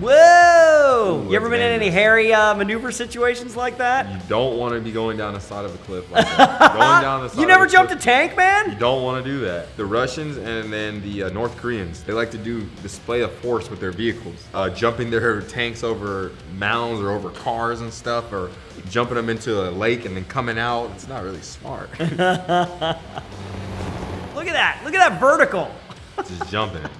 Whoa! Ooh, You ever been in any hairy maneuver situations like that? You don't want to be going down the side of a cliff like that. Going down the side You never of a jumped a cliff, tank, man? You don't want to do that. The Russians and then the North Koreans, they like to do display of force with their vehicles. Jumping their tanks over mounds or over cars and stuff, or jumping them into a lake and then coming out. It's not really smart. Look at that. Look at that vertical. Just jumping it.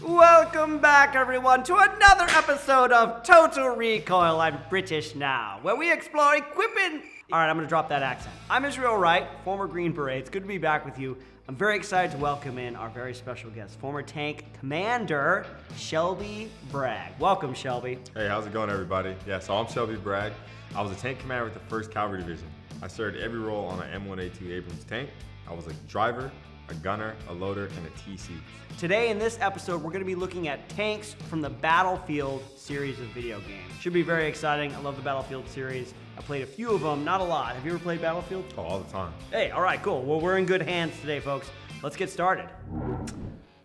Welcome back, everyone, to another episode of Total Recoil. I'm British now, where we explore equipping. All right, I'm going to drop that accent. I'm Israel Wright, former Green Beret. It's good to be back with you. I'm very excited to welcome in our very special guest, former tank commander, Chellby Bragg. Welcome, Chellby. Hey, how's it going, everybody? Yeah, so I'm Chellby Bragg. I was a tank commander with the 1st Cavalry Division. I served every role on an M1A2 Abrams tank. I was a driver, a gunner, a loader, and a TC. Today in this episode, we're going to be looking at tanks from the Battlefield series of video games. Should be very exciting. I love the Battlefield series. I played a few of them, not a lot. Have you ever played Battlefield? Oh, all the time. Hey, all right, cool. Well, we're in good hands today, folks. Let's get started.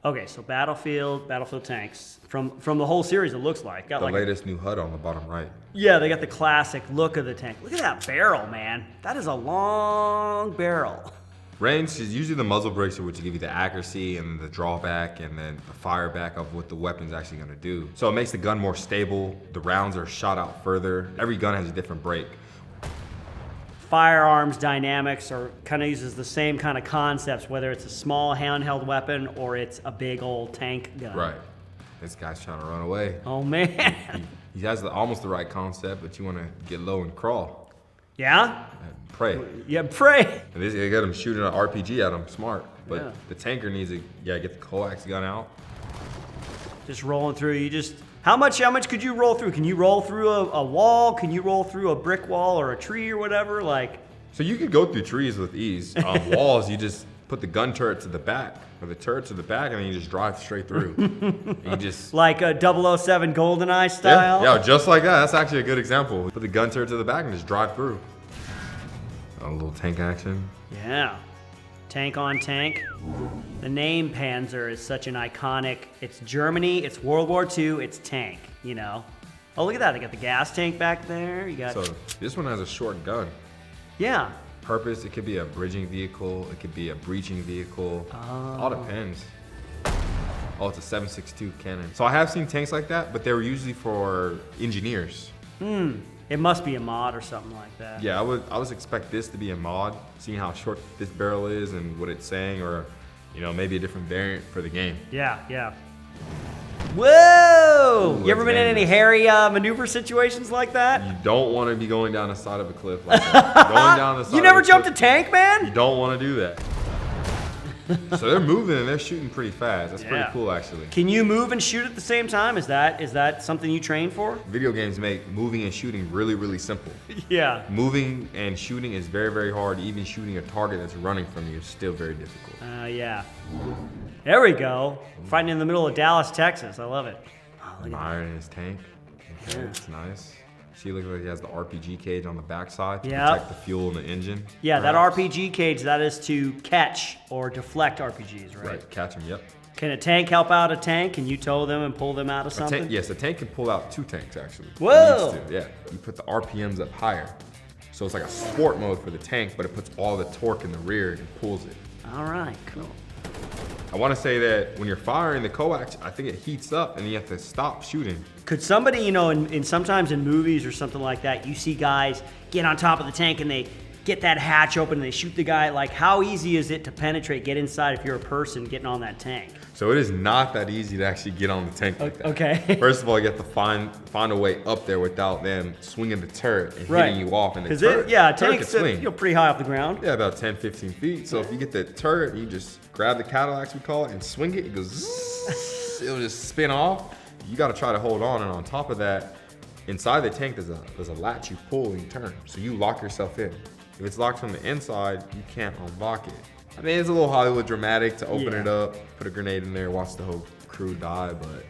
Okay, so Battlefield tanks. From the whole series, it looks like. Got The like latest new HUD on the bottom right. Yeah, they got the classic look of the tank. Look at that barrel, man. That is a long barrel. Range is usually the muzzle brakes, which give you the accuracy and the drawback and then the fire back of what the weapon's actually going to do. So it makes the gun more stable. The rounds are shot out further. Every gun has a different brake. Firearms dynamics are kind of uses the same kind of concepts, whether it's a small handheld weapon or it's a big old tank gun. Right. This guy's trying to run away. Oh, man. He has almost the right concept, but you want to get low and crawl. Yeah? And pray. Yeah, pray. And they got him shooting an RPG at him, smart. But Yeah. the tanker needs to get the coax gun out. Just rolling through. How much could you roll through? Can you roll through a wall? Can you roll through a brick wall or a tree or whatever? So you could go through trees with ease. On walls, you just put the gun turret to the back, or the turret to the back, and then you just drive straight through. You just like a 007 GoldenEye style? Yeah, just like that. That's actually a good example. Put the gun turret to the back and just drive through. A little tank action. Yeah. Tank on tank. The name Panzer is such an iconic, it's Germany, it's World War II, it's tank, you know. Oh, look at that. They got the gas tank back there. You got. So this one has a short gun. Yeah. Purpose, it could be a bridging vehicle, it could be a breaching vehicle. All depends. Oh, it's a 7.62 cannon. So I have seen tanks like that, but they were usually for engineers. It must be a mod or something like that. Yeah, I would expect this to be a mod, seeing how short this barrel is and what it's saying, or maybe a different variant for the game. Yeah. Whoa! Ooh, You ever been in any hairy maneuver situations like that? You don't want to be going down the side of a cliff like that. Going down the side You never of a jumped a cliff, tank, man? You don't want to do that. So they're moving and they're shooting pretty fast. That's pretty cool, actually. Can you move and shoot at the same time? Is that something you train for? Video games make moving and shooting really, really simple. Yeah. Moving and shooting is very, very hard. Even shooting a target that's running from you is still very difficult. Yeah. There we go. Fighting in the middle of Dallas, Texas. I love it. Oh, look An at iron in his tank. Okay, Yeah. It's nice. See, it looks like he has the RPG cage on the backside to Yeah. protect the fuel in the engine. Yeah, that perhaps. RPG cage, that is to catch or deflect RPGs, right? Right, catch him, yep. Can a tank help out a tank? Can you tow them and pull them out of something? Yes, a tank can pull out 2 tanks, actually. It Whoa! needs to, yeah. You put the RPMs up higher. So it's like a sport mode for the tank, but it puts all the torque in the rear and pulls it. All right, cool. I want to say that when you're firing the coax, I think it heats up and you have to stop shooting. Could somebody, in sometimes in movies or something like that, you see guys get on top of the tank and they get that hatch open and they shoot the guy. Like, how easy is it to penetrate, get inside if you're a person getting on that tank? So it is not that easy to actually get on the tank like that. Okay. First of all, you have to find a way up there without them swinging the turret and hitting you off. And the turret, a turret tank's can swing. pretty high off the ground. Yeah, about 10, 15 feet. So if you get the turret, you just grab the Cadillacs, we call it, and swing it. It goes zzz, it'll just spin off. You got to try to hold on. And on top of that, inside the tank, there's a latch you pull and you turn. So you lock yourself in. If it's locked from the inside, you can't unlock it. I mean, it's a little Hollywood dramatic to open it up, put a grenade in there, watch the whole crew die, but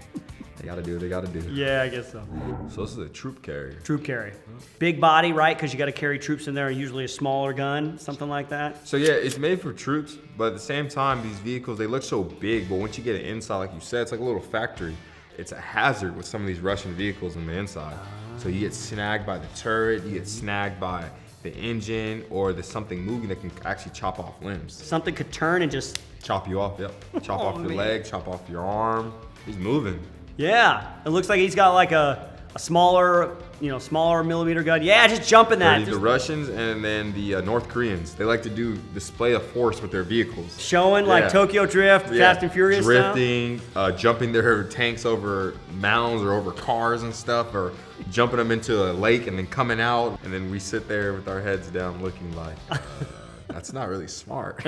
They gotta do what they gotta do. Yeah, I guess so. So this is a troop carrier. Troop carry. Big body, right? Because you got to carry troops in there, usually a smaller gun, something like that. So yeah, it's made for troops, but at the same time, these vehicles, they look so big, but once you get it inside, like you said, it's like a little factory. It's a hazard with some of these Russian vehicles on the inside. So you get snagged by the turret, you get snagged by the engine, or there's something moving that can actually chop off limbs. Something could turn and just... Chop you off, yep. Chop Oh, off your man. leg, chop off your arm. He's moving. Yeah, it looks like he's got like a smaller, smaller millimeter gun. Yeah, just jump in that. The Russians and then the North Koreans, they like to do display of force with their vehicles. Showing like Yeah. Tokyo Drift, Fast and Furious style. Drifting, jumping their tanks over mounds or over cars and stuff, or jumping them into a lake and then coming out, and then we sit there with our heads down looking like, that's not really smart.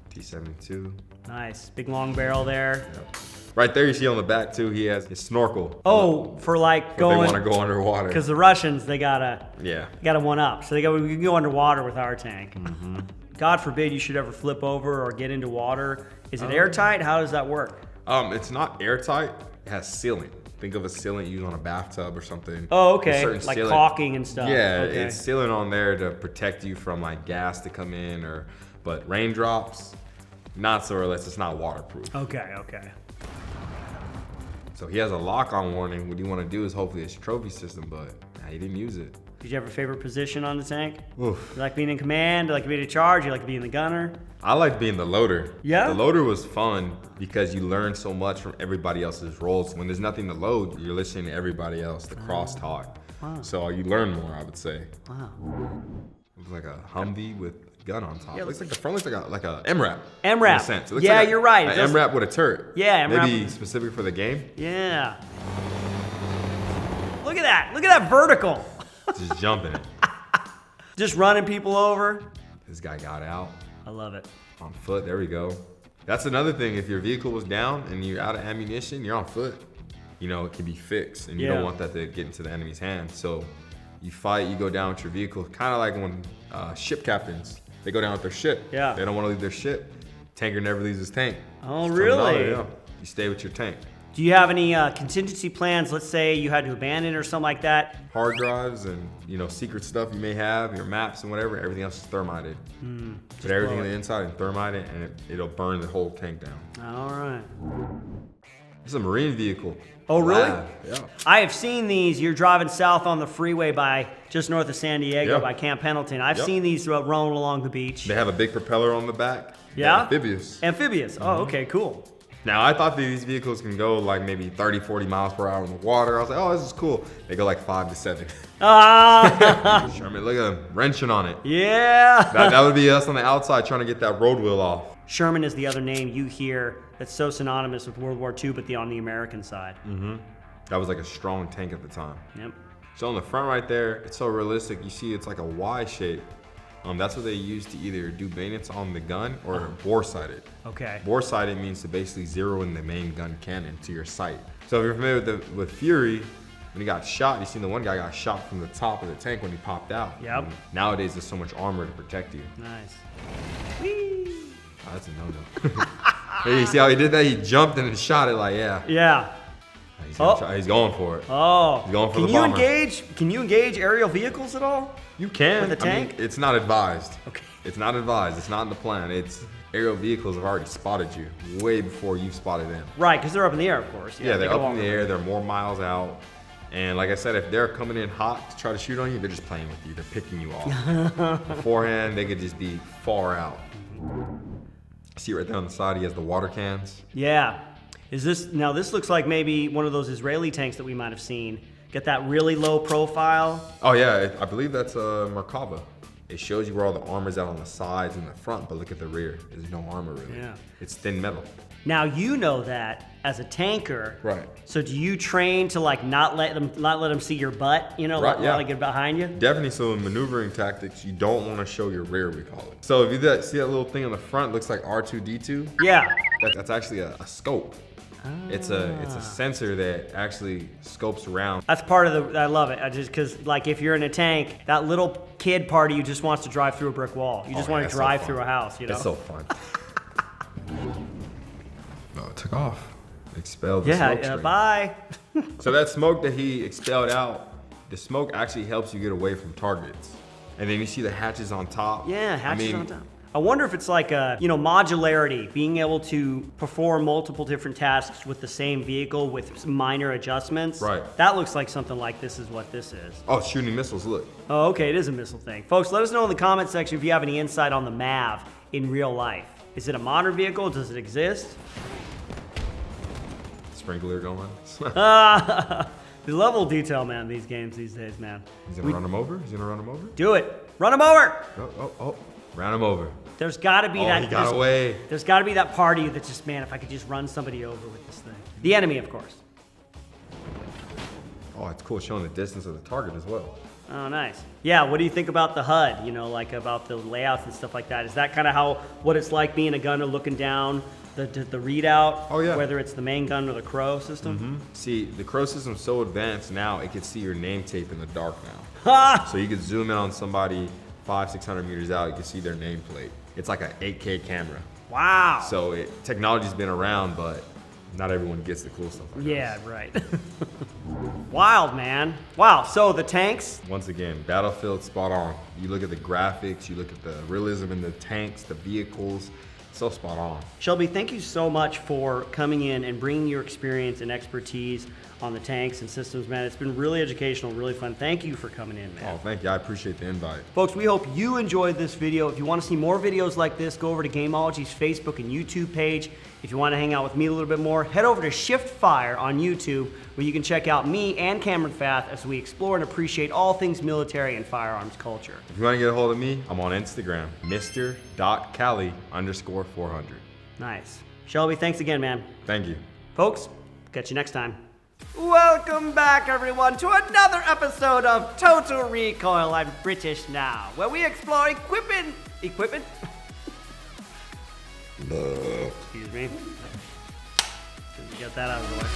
T-72. Nice, big long barrel there. Yep. Right there you see on the back too, he has his snorkel. Oh, for like If going... they want to go underwater. Because the Russians, they gotta Yeah. one up. So we can go underwater with our tank. Mm-hmm. God forbid you should ever flip over or get into water. Is it airtight? How does that work? It's not airtight. It has sealing. Think of a sealant used on a bathtub or something. Oh, There's okay. certain Like sealant- caulking and stuff. Yeah, Okay. it's sealant on there to protect you from like gas to come in, but raindrops, not so, or less it's not waterproof. Okay. So he has a lock-on warning. What you want to do is hopefully it's a trophy system, but he didn't use it. Did you have a favorite position on the tank? Oof. You like being in command? You like being in charge? You like being the gunner? I like being the loader. Yeah? The loader was fun because you learn so much from everybody else's roles. When there's nothing to load, you're listening to everybody else, the crosstalk. Wow. So you learn more, I would say. Wow. It was like a Humvee with gun on top. Yeah, Looks like the front looks like a MRAP. MRAP. In a sense. It looks Yeah, like you're right. It An does- MRAP with a turret. Yeah, MRAP. Maybe specific for the game. Yeah. Look at that. Look at that vertical. Just jumping it. Just running people over. This guy got out I love it. on foot. There we go. That's another thing. If your vehicle was down and you're out of ammunition, you're on foot. It can be fixed, and you Yeah. don't want that to get into the enemy's hands. So you fight, you go down with your vehicle. Kind of like when ship captains, they go down with their ship. Yeah. They don't want to leave their ship. Tanker never leaves his tank. Oh, Just really? another, yeah. You stay with your tank. Do you have any contingency plans? Let's say you had to abandon or something like that. Hard drives and secret stuff you may have, your maps and whatever, everything else is thermited. Put everything blow on it. the inside and thermite it, and it'll burn the whole tank down. All right. It's a marine vehicle. Oh, really? Lab, yeah. I have seen these. You're driving south on the freeway by just north of San Diego Yep. by Camp Pendleton. I've Yep. seen these roaming along the beach. They have a big propeller on the back. Yeah? Amphibious. Amphibious. Oh, okay, cool. Now, I thought that these vehicles can go like maybe 30, 40 miles per hour in the water. I was like, oh, this is cool. They go like 5 to 7. Ah, Sherman, look at them wrenching on it. yeah. That would be us on the outside trying to get that road wheel off. Sherman is the other name you hear that's so synonymous with World War II, but on the American side. That was like a strong tank at the time. Yep. So on the front right there, it's so realistic. You see it's like a Y shape. That's what they use to either do bayonets on the gun or bore-sighted. Okay. Bore-sighted means to basically zero in the main gun cannon to your sight. So if you're familiar with Fury, when he got shot, you seen the one guy got shot from the top of the tank when he popped out. Yep. And nowadays, there's so much armor to protect you. Nice. Whee! Oh, that's a no-no. Hey, you see how he did that? He jumped and then shot it like, yeah. Yeah. He's, Oh. he's going for it. Oh. He's going for Can the you bomber. Can you engage aerial vehicles at all? You can. With a I mean, tank? it's not advised. Okay. It's not advised. It's not in the plan. It's aerial vehicles have already spotted you way before you've spotted them. Right, because they're up in the air, of course. Yeah, they're they go up in longer. the air. They're more miles out. And like I said, if they're coming in hot to try to shoot on you, they're just playing with you. They're picking you off. Beforehand, they could just be far out. See right there on the side, he has the water cans. Yeah. Now this looks like maybe one of those Israeli tanks that we might have seen. Get that really low profile. Oh yeah, I believe that's a Merkava. It shows you where all the armor's out on the sides and the front, but look at the rear. There's no armor really. Yeah. It's thin metal. Now you know that as a tanker. Right. So do you train to like not let them see your butt? Right, yeah. Let get behind you. Definitely, so in maneuvering tactics, you don't want to show your rear, we call it. So if you see that little thing on the front, looks like R2-D2. Yeah. That's actually a scope. It's a sensor that actually scopes around. That's part of the. I love it. Because like if you're in a tank, that little kid part of you just wants to drive through a brick wall. You just want to that's so drive fun. through a house. You know. It's so fun. Oh, it took off. expel the smoke string. Bye. So that smoke that he expelled out, the smoke actually helps you get away from targets. And then you see the hatches on top. Yeah, hatches on top. I wonder if it's like a, modularity, being able to perform multiple different tasks with the same vehicle with minor adjustments. Right. That looks like something like this is what this is. Oh, shooting missiles, look. Oh, okay, it is a missile thing. Folks, let us know in the comment section if you have any insight on the MAV in real life. Is it a modern vehicle? Does it exist? Sprinkler going. The level of detail, man, these games these days, man. He's gonna run him over? He's gonna run him over? Do it. Run him over. Oh. Ran him over. There's got to be that. He got away. There's got to be that party that's just, man, if I could just run somebody over with this thing. The enemy, of course. Oh, it's cool showing the distance of the target as well. Oh, nice. Yeah, what do you think about the HUD? Like about the layouts and stuff like that? Is that kind of what it's like being a gunner looking down the readout? Oh, yeah. Whether it's the main gun or the Crow system? Mm-hmm. See, the Crow system's so advanced now, it can see your name tape in the dark now. So you can zoom in on somebody 500-600 meters out, you can see their nameplate. It's like an 8K camera. Wow. So technology's been around, but not everyone gets the cool stuff like Yeah, right. Wild, man. Wow, so the tanks? Once again, Battlefield spot on. You look at the graphics, you look at the realism in the tanks, the vehicles, so spot on. Shelby, thank you so much for coming in and bringing your experience and expertise on the tanks and systems, man. It's been really educational, really fun. Thank you for coming in, man. Oh, thank you. I appreciate the invite. Folks, we hope you enjoyed this video. If you want to see more videos like this, go over to Gamology's Facebook and YouTube page. If you want to hang out with me a little bit more, head over to Shift Fire on YouTube, where you can check out me and Cameron Fath as we explore and appreciate all things military and firearms culture. If you want to get a hold of me, I'm on Instagram, Mr.Cali_400. Nice. Shelby, thanks again, man. Thank you. Folks, catch you next time. Welcome back, everyone, to another episode of Total Recoil. I'm British Now, where we explore equipment. Excuse me. Get that out of the way.